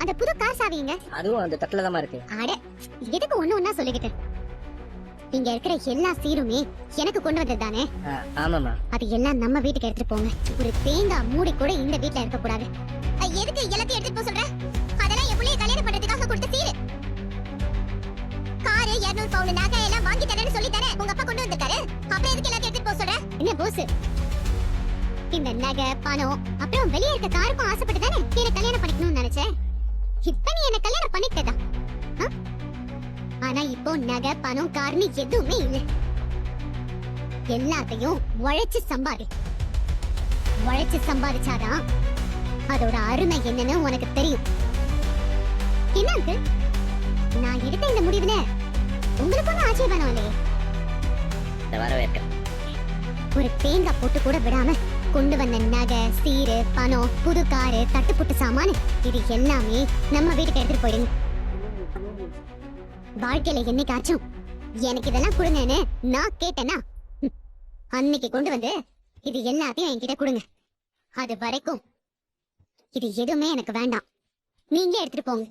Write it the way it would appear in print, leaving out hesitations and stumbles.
அந்த புது கார் சாவிங்க அதுவும் அந்த தட்டுல தான் இருக்கு. அட எதுக்கு ஒண்ணு ஒண்ணா சொல்லிக்கிட்டு? இங்க இருக்கிற எல்லா சீருமே எனக்கு கொண்டு வந்தது தானே. ஆமாமா. அது எல்லாம் நம்ம வீட்டுக்கு எடுத்துட்டு போங்க. ஒரு தேங்காய் மூடி கூட இந்த வீட்ல இருக்க கூடாது. எதுக்கு எல்லாத்தையும் எடுத்துட்டு போக சொல்ற? அதெல்லாம் என் புள்ளைய கல்யாணம் பண்றதுக்காக கொடுத்த சீரு. காரு 200 பவுன் நகை எல்லாம் வாங்கி தரேன்னு சொல்லி தானே உங்க அப்பா கொண்டு வந்திருக்காரு. அப்புறம் எதுக்கு எல்லாத்தையும் எடுத்துட்டு போக சொல்ற? என்ன போஸ், இந்த நகை பணம் அப்புறம் வெளியே இருக்க காருக்கும் ஆசைப்பட்டு தானே என்ன கல்யாணம் பண்ணிக்கணும்னு நினைச்சேன். இப்ப நீ என்ன கல்யாணம் பண்ணிக்கிட்டதா? ஆனா இப்போ நகை பணம் கார்னு எதுவுமே இல்ல. எல்லாத்தையும் உழைச்சு சம்பாதிச்சாதான் அதோட அருமை என்னன்னு உனக்கு தெரியும். என்ன அங்கிள், நான் எடுத்த இந்த முடிவுல உங்களுக்கு ஒன்னும் ஆட்சேபணம் இல்லையே. ஒரு தேங்காய் போட்டு கூட விடாம கொண்டு வந்த நகை சீரு பணம் புது காரு தட்டுப்புட்டு சாமான் இது எல்லாமே நம்ம வீட்டுக்கு எடுத்துட்டு போயிடுங்க. வாழ்க்கையில என்னைக்காச்சும் எனக்கு இதெல்லாம் கொடுங்கன்னு நான் கேட்டேன்னா அன்னைக்கு கொண்டு வந்து இது எல்லாத்தையும் என்கிட்ட கொடுங்க. அது வரைக்கும் இது எதுவுமே எனக்கு வேண்டாம். நீங்க எடுத்துட்டு போங்க.